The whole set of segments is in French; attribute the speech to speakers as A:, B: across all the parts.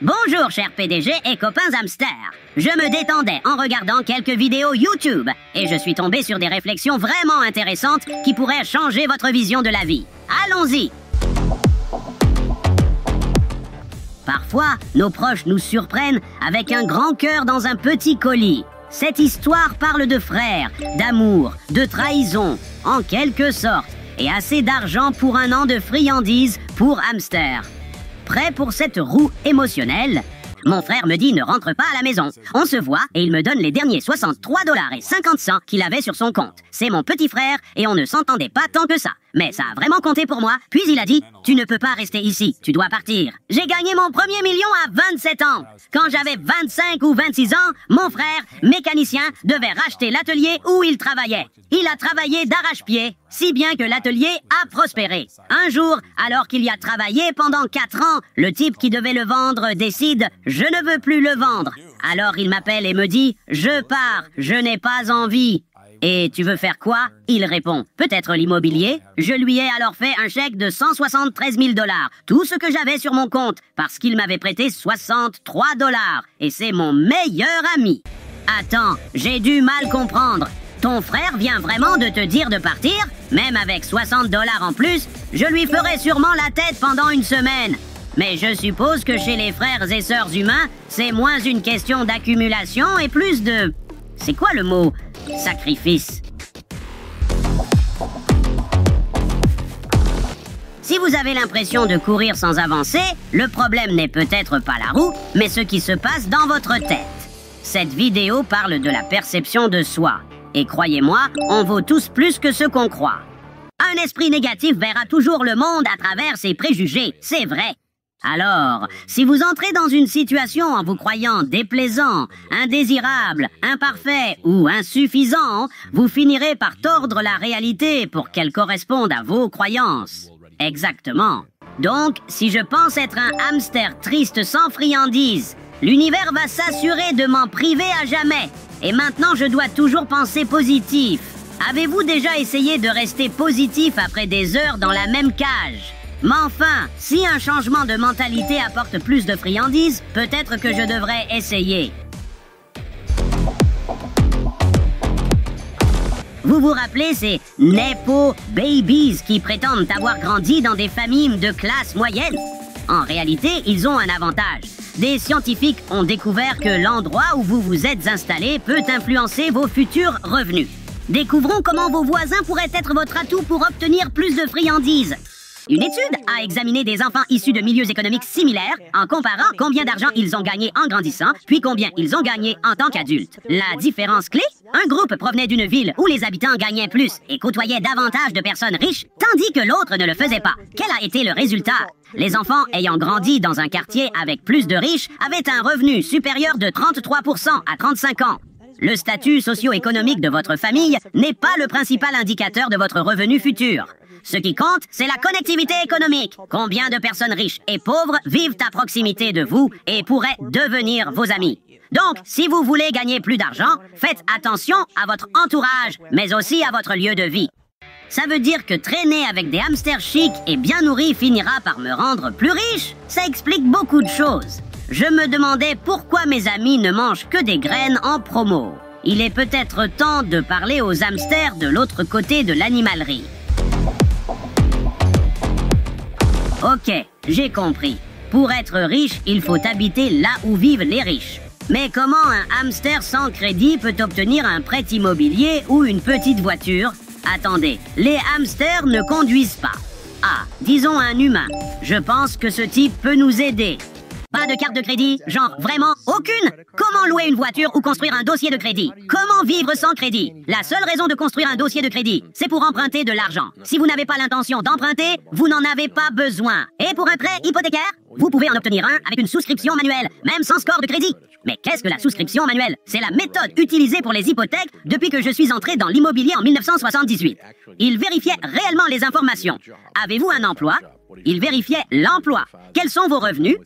A: Bonjour cher PDG et copains hamsters. Je me détendais en regardant quelques vidéos YouTube et je suis tombé sur des réflexions vraiment intéressantes qui pourraient changer votre vision de la vie. Allons-y. Parfois, nos proches nous surprennent avec un grand cœur dans un petit colis. Cette histoire parle de frères, d'amour, de trahison, en quelque sorte, et assez d'argent pour un an de friandises pour hamsters. Prêt pour cette roue émotionnelle? Mon frère me dit ne rentre pas à la maison. On se voit et il me donne les derniers 63,50 $ qu'il avait sur son compte. C'est mon petit frère et on ne s'entendait pas tant que ça. Mais ça a vraiment compté pour moi. Puis il a dit « Tu ne peux pas rester ici, tu dois partir ». J'ai gagné mon premier million à 27 ans. Quand j'avais 25 ou 26 ans, mon frère, mécanicien, devait racheter l'atelier où il travaillait. Il a travaillé d'arrache-pied, si bien que l'atelier a prospéré. Un jour, alors qu'il y a travaillé pendant 4 ans, le type qui devait le vendre décide « Je ne veux plus le vendre ». Alors il m'appelle et me dit « Je pars, je n'ai pas envie ». Et tu veux faire quoi? Il répond, peut-être l'immobilier. Je lui ai alors fait un chèque de 173 000 $, tout ce que j'avais sur mon compte, parce qu'il m'avait prêté 63 $, et c'est mon meilleur ami. Attends, j'ai du mal comprendre. Ton frère vient vraiment de te dire de partir? Même avec 60 $ en plus, je lui ferai sûrement la tête pendant une semaine. Mais je suppose que chez les frères et sœurs humains, c'est moins une question d'accumulation et plus de... C'est quoi le mot? Sacrifice. Si vous avez l'impression de courir sans avancer, le problème n'est peut-être pas la roue, mais ce qui se passe dans votre tête. Cette vidéo parle de la perception de soi. Et croyez-moi, on vaut tous plus que ce qu'on croit. Un esprit négatif verra toujours le monde à travers ses préjugés, c'est vrai. Alors, si vous entrez dans une situation en vous croyant déplaisant, indésirable, imparfait ou insuffisant, vous finirez par tordre la réalité pour qu'elle corresponde à vos croyances. Exactement. Donc, si je pense être un hamster triste sans friandises, l'univers va s'assurer de m'en priver à jamais. Et maintenant, je dois toujours penser positif. Avez-vous déjà essayé de rester positif après des heures dans la même cage? Mais enfin, si un changement de mentalité apporte plus de friandises, peut-être que je devrais essayer. Vous vous rappelez ces Nepo Babies qui prétendent avoir grandi dans des familles de classe moyenne? En réalité, ils ont un avantage. Des scientifiques ont découvert que l'endroit où vous vous êtes installé peut influencer vos futurs revenus. Découvrons comment vos voisins pourraient être votre atout pour obtenir plus de friandises. Une étude a examiné des enfants issus de milieux économiques similaires en comparant combien d'argent ils ont gagné en grandissant, puis combien ils ont gagné en tant qu'adultes. La différence clé? Un groupe provenait d'une ville où les habitants gagnaient plus et côtoyaient davantage de personnes riches, tandis que l'autre ne le faisait pas. Quel a été le résultat? Les enfants ayant grandi dans un quartier avec plus de riches avaient un revenu supérieur de 33% à 35 ans. Le statut socio-économique de votre famille n'est pas le principal indicateur de votre revenu futur. Ce qui compte, c'est la connectivité économique. Combien de personnes riches et pauvres vivent à proximité de vous et pourraient devenir vos amis. Donc, si vous voulez gagner plus d'argent, faites attention à votre entourage, mais aussi à votre lieu de vie. Ça veut dire que traîner avec des hamsters chics et bien nourris finira par me rendre plus riche? Ça explique beaucoup de choses. Je me demandais pourquoi mes amis ne mangent que des graines en promo. Il est peut-être temps de parler aux hamsters de l'autre côté de l'animalerie. Ok, j'ai compris. Pour être riche, il faut habiter là où vivent les riches. Mais comment un hamster sans crédit peut obtenir un prêt immobilier ou une petite voiture? Attendez, les hamsters ne conduisent pas. Ah, disons un humain. Je pense que ce type peut nous aider. Pas de carte de crédit? Genre vraiment aucune? Comment louer une voiture ou construire un dossier de crédit? Comment vivre sans crédit? La seule raison de construire un dossier de crédit, c'est pour emprunter de l'argent. Si vous n'avez pas l'intention d'emprunter, vous n'en avez pas besoin. Et pour un prêt hypothécaire, vous pouvez en obtenir un avec une souscription manuelle, même sans score de crédit. Mais qu'est-ce que la souscription manuelle? C'est la méthode utilisée pour les hypothèques depuis que je suis entré dans l'immobilier en 1978. Il vérifiait réellement les informations. Avez-vous un emploi? Il vérifiait l'emploi. Quels sont vos revenus?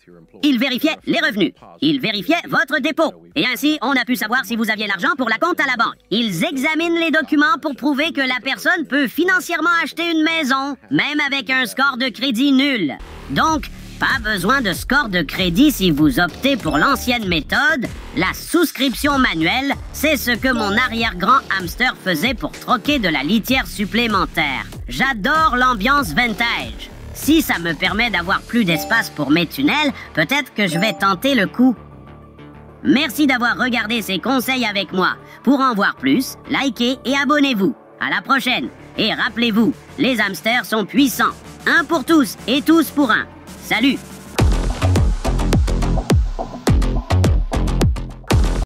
A: Il vérifiait les revenus. Il vérifiait votre dépôt. Et ainsi, on a pu savoir si vous aviez l'argent pour la compte à la banque. Ils examinent les documents pour prouver que la personne peut financièrement acheter une maison, même avec un score de crédit nul. Donc, Pas besoin de score de crédit si vous optez pour l'ancienne méthode. La souscription manuelle, c'est ce que mon arrière-grand hamster faisait pour troquer de la litière supplémentaire. J'adore l'ambiance vintage. Si ça me permet d'avoir plus d'espace pour mes tunnels, peut-être que je vais tenter le coup. Merci d'avoir regardé ces conseils avec moi. Pour en voir plus, likez et abonnez-vous. À la prochaine. Et rappelez-vous, les hamsters sont puissants. Un pour tous et tous pour un. Salut!